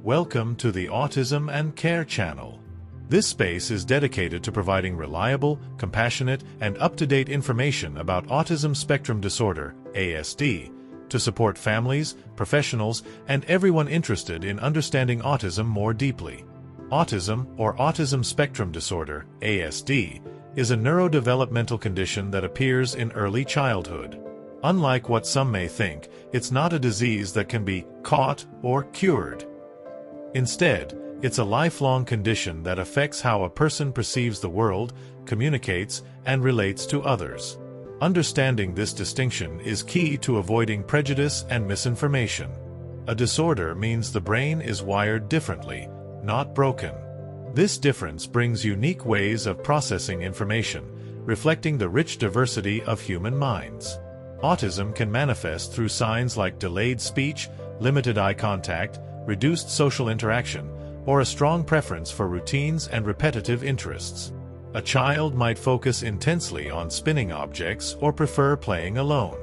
Welcome to the Autism and Care channel. This space is dedicated to providing reliable, compassionate, and up-to-date information about Autism Spectrum Disorder, ASD, to support families, professionals, and everyone interested in understanding autism more deeply. Autism, or Autism Spectrum Disorder, ASD, is a neurodevelopmental condition that appears in early childhood. Unlike what some may think, it's not a disease that can be caught or cured. Instead, it's a lifelong condition that affects how a person perceives the world, communicates, and relates to others. Understanding this distinction is key to avoiding prejudice and misinformation. A disorder means the brain is wired differently, not broken. This difference brings unique ways of processing information, reflecting the rich diversity of human minds. Autism can manifest through signs like delayed speech, limited eye contact, reduced social interaction, or a strong preference for routines and repetitive interests. A child might focus intensely on spinning objects or prefer playing alone.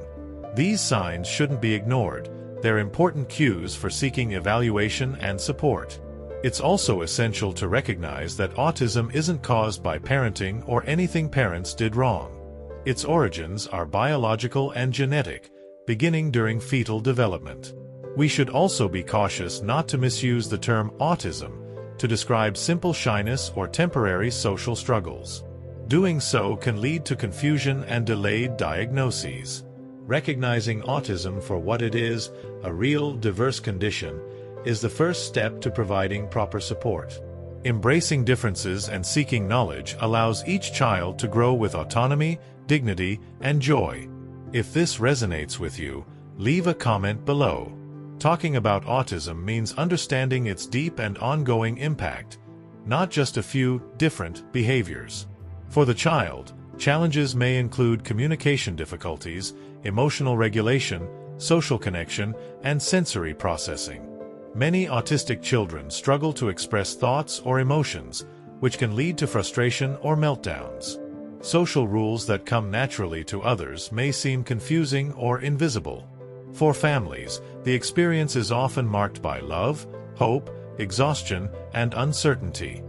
These signs shouldn't be ignored. They're important cues for seeking evaluation and support. It's also essential to recognize that autism isn't caused by parenting or anything parents did wrong. Its origins are biological and genetic, beginning during fetal development. We should also be cautious not to misuse the term autism to describe simple shyness or temporary social struggles. Doing so can lead to confusion and delayed diagnoses. Recognizing autism for what it is, a real, diverse condition, is the first step to providing proper support. Embracing differences and seeking knowledge allows each child to grow with autonomy, dignity, and joy. If this resonates with you, leave a comment below. Talking about autism means understanding its deep and ongoing impact, not just a few different behaviors. For the child, challenges may include communication difficulties, emotional regulation, social connection, and sensory processing. Many autistic children struggle to express thoughts or emotions, which can lead to frustration or meltdowns. Social rules that come naturally to others may seem confusing or invisible. For families, the experience is often marked by love, hope, exhaustion, and uncertainty.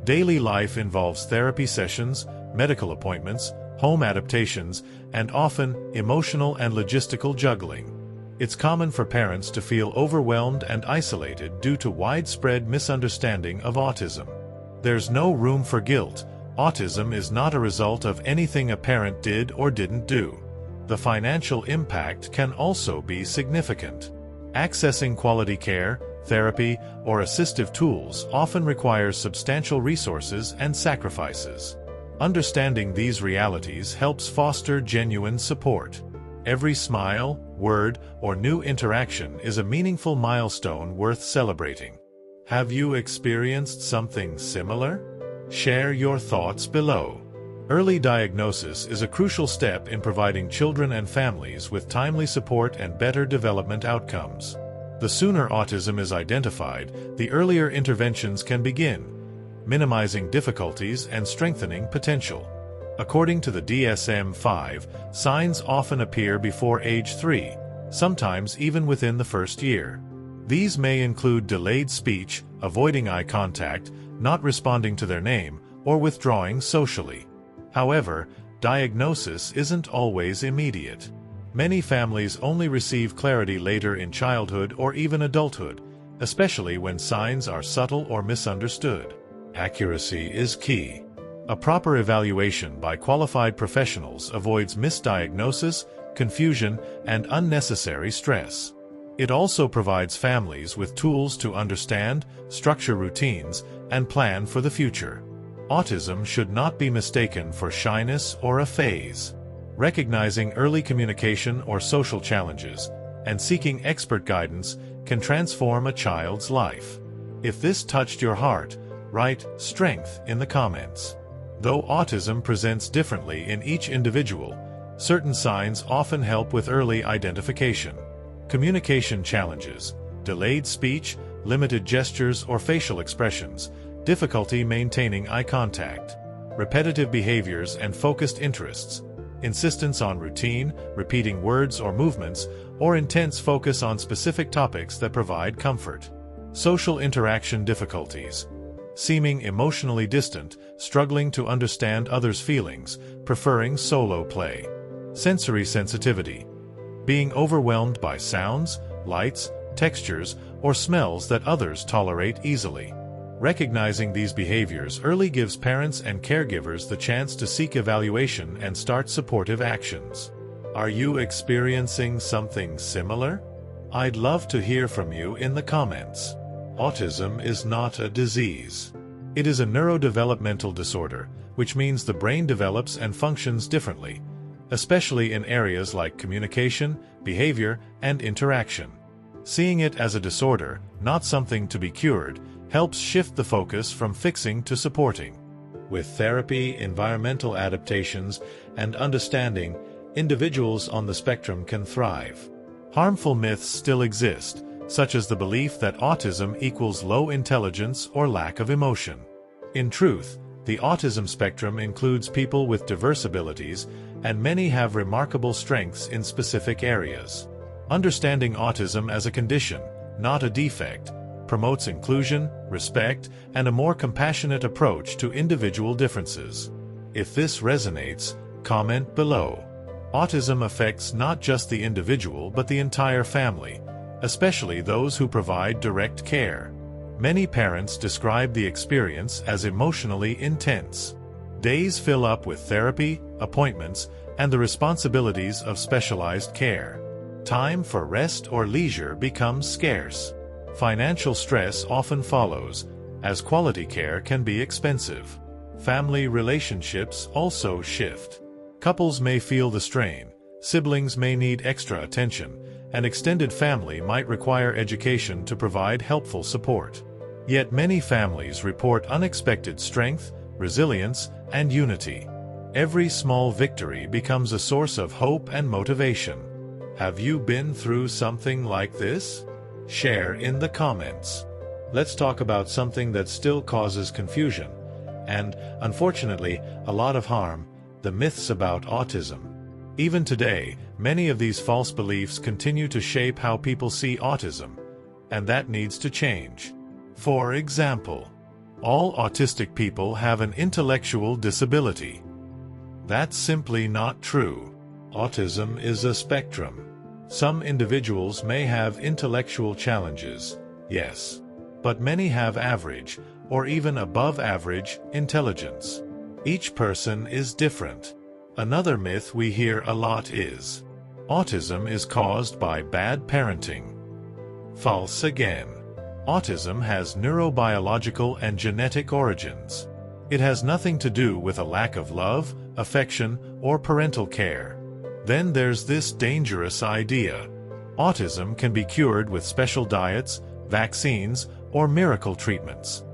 Daily life involves therapy sessions, medical appointments, home adaptations, and often emotional and logistical juggling. It's common for parents to feel overwhelmed and isolated due to widespread misunderstanding of autism. There's no room for guilt. Autism is not a result of anything a parent did or didn't do. The financial impact can also be significant. Accessing quality care, therapy, or assistive tools often requires substantial resources and sacrifices. Understanding these realities helps foster genuine support. Every smile, word, or new interaction is a meaningful milestone worth celebrating. Have you experienced something similar? Share your thoughts below. Early diagnosis is a crucial step in providing children and families with timely support and better development outcomes. The sooner autism is identified, the earlier interventions can begin, minimizing difficulties and strengthening potential. According to the DSM-5, signs often appear before age 3, sometimes even within the first year. These may include delayed speech, avoiding eye contact, not responding to their name, or withdrawing socially. However, diagnosis isn't always immediate. Many families only receive clarity later in childhood or even adulthood, especially when signs are subtle or misunderstood. Accuracy is key. A proper evaluation by qualified professionals avoids misdiagnosis, confusion, and unnecessary stress. It also provides families with tools to understand, structure routines, and plan for the future. Autism should not be mistaken for shyness or a phase. Recognizing early communication or social challenges and seeking expert guidance can transform a child's life. If this touched your heart, write "strength" in the comments. Though autism presents differently in each individual, certain signs often help with early identification. Communication challenges, delayed speech, limited gestures or facial expressions, difficulty maintaining eye contact, repetitive behaviors and focused interests, insistence on routine, repeating words or movements, or intense focus on specific topics that provide comfort. Social interaction difficulties. Seeming emotionally distant, struggling to understand others' feelings, preferring solo play. Sensory sensitivity. Being overwhelmed by sounds, lights, textures, or smells that others tolerate easily. Recognizing these behaviors early gives parents and caregivers the chance to seek evaluation and start supportive actions. Are you experiencing something similar? I'd love to hear from you in the comments. Autism is not a disease. It is a neurodevelopmental disorder, which means the brain develops and functions differently, especially in areas like communication, behavior, and interaction. Seeing it as a disorder, not something to be cured, helps shift the focus from fixing to supporting. With therapy, environmental adaptations, and understanding, individuals on the spectrum can thrive. Harmful myths still exist, such as the belief that autism equals low intelligence or lack of emotion. In truth, the autism spectrum includes people with diverse abilities, and many have remarkable strengths in specific areas. Understanding autism as a condition, not a defect, promotes inclusion, respect, and a more compassionate approach to individual differences. If this resonates, comment below. Autism affects not just the individual but the entire family, especially those who provide direct care. Many parents describe the experience as emotionally intense. Days fill up with therapy, appointments, and the responsibilities of specialized care. Time for rest or leisure becomes scarce. Financial stress often follows, as quality care can be expensive. Family relationships also shift. Couples may feel the strain, siblings may need extra attention, and extended family might require education to provide helpful support. Yet many families report unexpected strength, resilience, and unity. Every small victory becomes a source of hope and motivation. Have you been through something like this? Share in the comments. Let's talk about something that still causes confusion, and, unfortunately, a lot of harm: the myths about autism. Even today, many of these false beliefs continue to shape how people see autism, and that needs to change. For example, all autistic people have an intellectual disability. That's simply not true. Autism is a spectrum. Some individuals may have intellectual challenges, yes, but many have average, or even above average, intelligence. Each person is different. Another myth we hear a lot is, autism is caused by bad parenting. False again. Autism has neurobiological and genetic origins. It has nothing to do with a lack of love, affection, or parental care. Then there's this dangerous idea: autism can be cured with special diets, vaccines, or miracle treatments.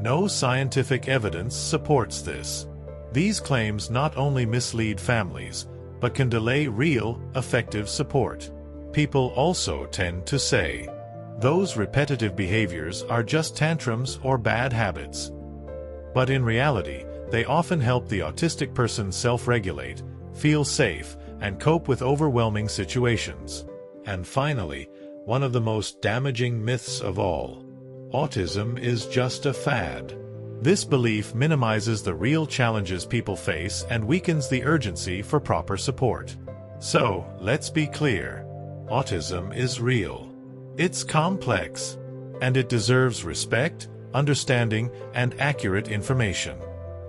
No scientific evidence supports this. These claims not only mislead families, but can delay real, effective support. People also tend to say, those repetitive behaviors are just tantrums or bad habits. But in reality, they often help the autistic person self-regulate, feel safe, and cope with overwhelming situations. And finally, one of the most damaging myths of all: autism is just a fad. This belief minimizes the real challenges people face and weakens the urgency for proper support. So, let's be clear. Autism is real. It's complex. And it deserves respect, understanding, and accurate information.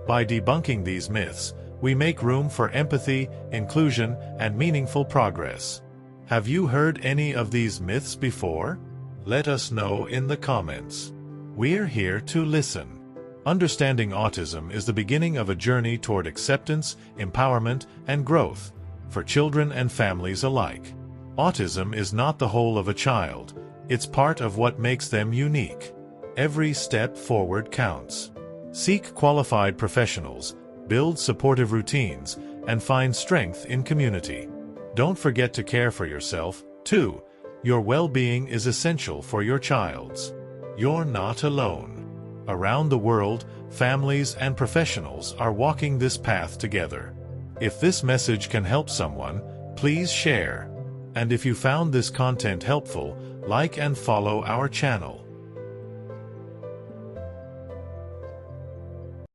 By debunking these myths, we make room for empathy, inclusion, and meaningful progress. Have you heard any of these myths before? Let us know in the comments. We're here to listen. Understanding autism is the beginning of a journey toward acceptance, empowerment, and growth, for children and families alike. Autism is not the whole of a child, it's part of what makes them unique. Every step forward counts. Seek qualified professionals, build supportive routines, and find strength in community. Don't forget to care for yourself, too. Your well-being is essential for your child's. You're not alone. Around the world, families and professionals are walking this path together. If this message can help someone, please share. And if you found this content helpful, like and follow our channel.